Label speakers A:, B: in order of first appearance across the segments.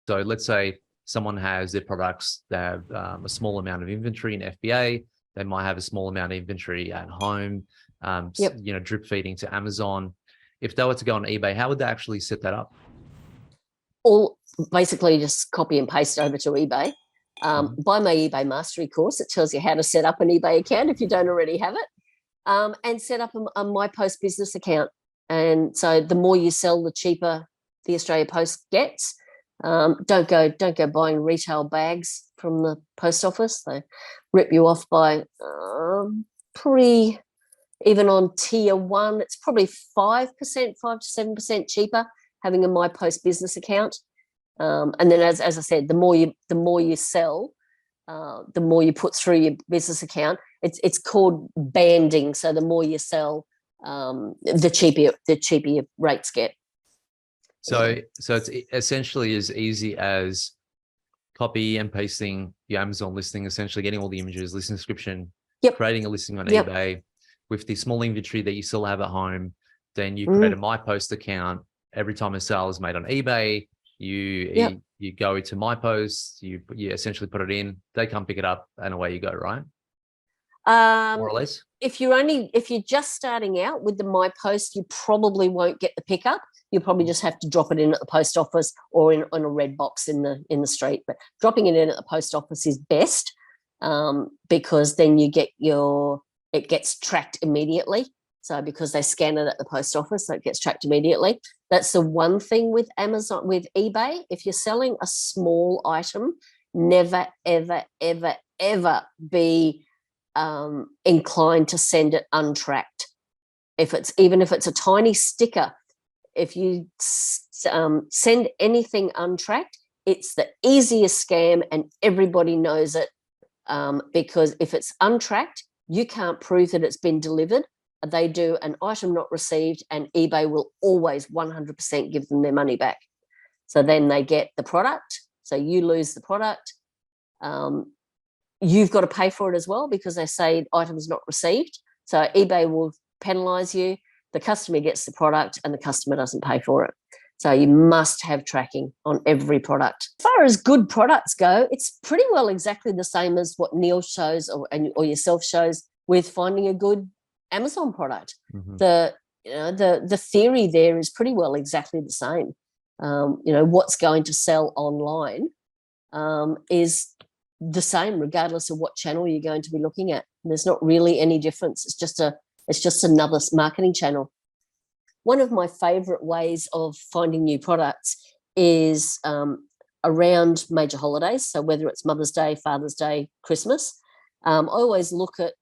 A: So let's say someone has their products, they have a small amount of inventory in FBA. They might have a small amount of inventory at home, drip feeding to Amazon. If they were to go on eBay, how would they actually set that up?
B: All basically just copy and paste over to eBay. Buy my eBay mastery course. It tells you how to set up an eBay account if you don't already have it, and set up a My Post business account. And so the more you sell, the cheaper the Australia Post gets. Don't go buying retail bags from the post office. They rip you off by even on tier 1, it's probably 5%, 5 to 7% cheaper having a My Post business account. And then as I said, the more you sell, the more you put through your business account. It's called banding. So the more you sell, the cheaper your rates get.
A: So it's essentially as easy as copy and pasting your Amazon listing, essentially getting all the images, listing description, creating a listing on eBay with the small inventory that you still have at home. Then you create a My Post account. Every time a sale is made on eBay, you go to My Post, you essentially put it in, they come pick it up, and away you go, right? More or less.
B: If you're just starting out with the My Post, you probably won't get the pickup. You probably just have to drop it in at the post office or on a red box in the street. But dropping it in at the post office is best, because then it gets tracked immediately. So because they scan it at the post office, so it gets tracked immediately. That's the one thing with Amazon, with eBay. If you're selling a small item, never, ever, ever, ever be inclined to send it untracked. Even if it's a tiny sticker, if you send anything untracked, it's the easiest scam, and everybody knows it, because if it's untracked, you can't prove that it's been delivered. They do an item not received, and eBay will always 100% give them their money back. So then they get the product. So you lose the product. You've got to pay for it as well, because they say items not received. So eBay will penalize you. The customer gets the product and the customer doesn't pay for it. So you must have tracking on every product. As far as good products go, it's pretty well exactly the same as what Neil shows or yourself shows with finding a good Amazon product. The theory there is pretty well exactly the same. What's going to sell online is the same regardless of what channel you're going to be looking at. And there's not really any difference. It's just another marketing channel. One of my favorite ways of finding new products is around major holidays. So whether it's Mother's Day, Father's Day, Christmas, I always look at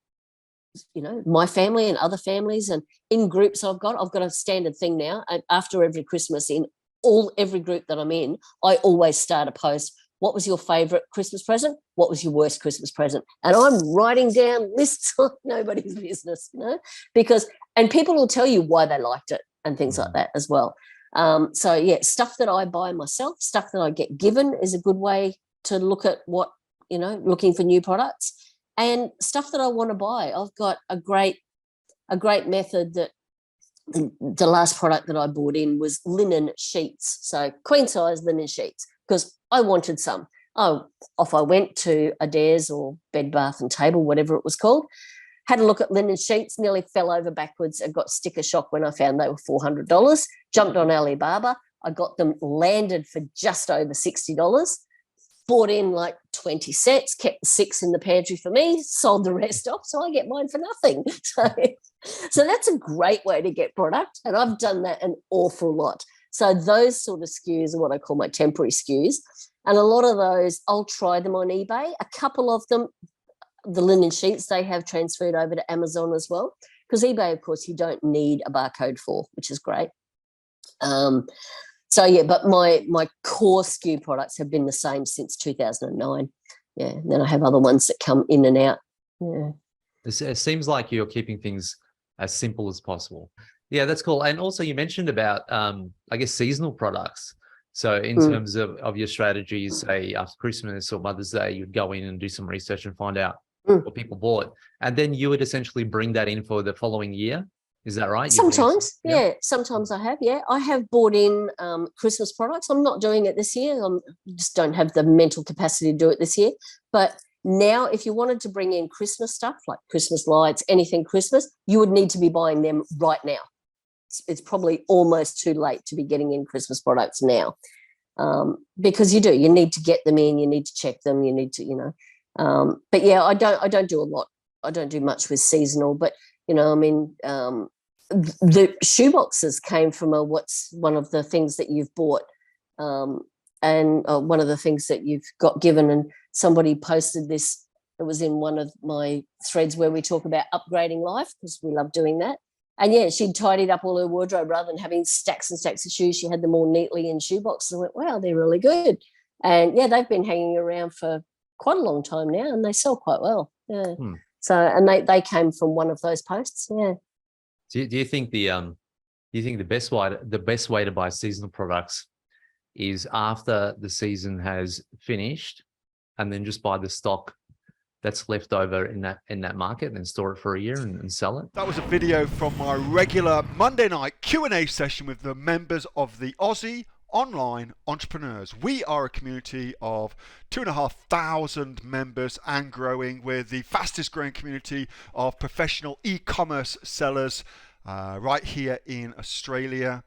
B: my family and other families, and in groups I've got a standard thing now. And after every Christmas, in every group that I'm in, I always start a post. What was your favorite Christmas present? What was your worst Christmas present? And I'm writing down lists like nobody's business, and people will tell you why they liked it and things like that as well. Stuff that I buy myself, stuff that I get given is a good way to look at looking for new products. And stuff that I want to buy, I've got a great method. That the last product that I bought in was linen sheets, so queen size linen sheets, because I wanted some. Off I went to Adairs or Bed Bath and Table, whatever it was called, had a look at linen sheets, nearly fell over backwards and got sticker shock when I found they were $400. Jumped on Alibaba. I got them landed for just over $60. Bought in like 20 sets, kept the 6 in the pantry for me, sold the rest off, so I get mine for nothing. So that's a great way to get product, and I've done that an awful lot. So those sort of SKUs are what I call my temporary SKUs, and a lot of those, I'll try them on eBay. A couple of them, the linen sheets, they have transferred over to Amazon as well, because eBay, of course, you don't need a barcode for, which is great. But my core SKU products have been the same since 2009. Yeah, and then I have other ones that come in and out. Yeah.
A: It seems like you're keeping things as simple as possible. Yeah, that's cool. And also you mentioned about, I guess, seasonal products. So in terms of your strategies, say after Christmas or Mother's Day, you'd go in and do some research and find out what people bought. And then you would essentially bring that in for the following year. Is that right?
B: Sometimes, yeah. Sometimes I have, yeah. I have bought in Christmas products. I'm not doing it this year. I just don't have the mental capacity to do it this year. But now, if you wanted to bring in Christmas stuff, like Christmas lights, anything Christmas, you would need to be buying them right now. It's probably almost too late to be getting in Christmas products now, because you need to get them in, you need to check them, you need to, but yeah, I don't do a lot. I don't do much with seasonal, but the shoeboxes came from what's one of the things that you've bought, and one of the things that you've got given, and somebody posted this. It was in one of my threads where we talk about upgrading life, because we love doing that. And yeah, she'd tidied up all her wardrobe rather than having stacks and stacks of shoes. She had them all neatly in shoeboxes. I went, wow, they're really good. And yeah, they've been hanging around for quite a long time now, and they sell quite well. Yeah. So, and they came from one of those posts. Yeah.
A: Do you think the best way to buy seasonal products is after the season has finished, and then just buy the stock that's left over in that market and then store it for a year and sell it?
C: That was a video from my regular Monday night Q&A session with the members of the Aussie Online Entrepreneurs. We are a community of 2,500 members and growing. We're the fastest growing community of professional e-commerce sellers right here in Australia,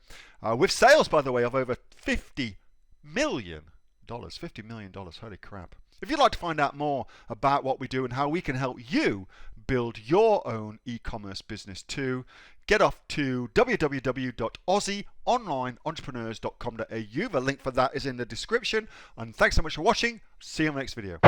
C: with sales, by the way, of over $50 million. $50 million, holy crap. If you'd like to find out more about what we do and how we can help you build your own e-commerce business too, get off to www.aussieonlineentrepreneurs.com.au. The link for that is in the description. And thanks so much for watching. See you on the next video.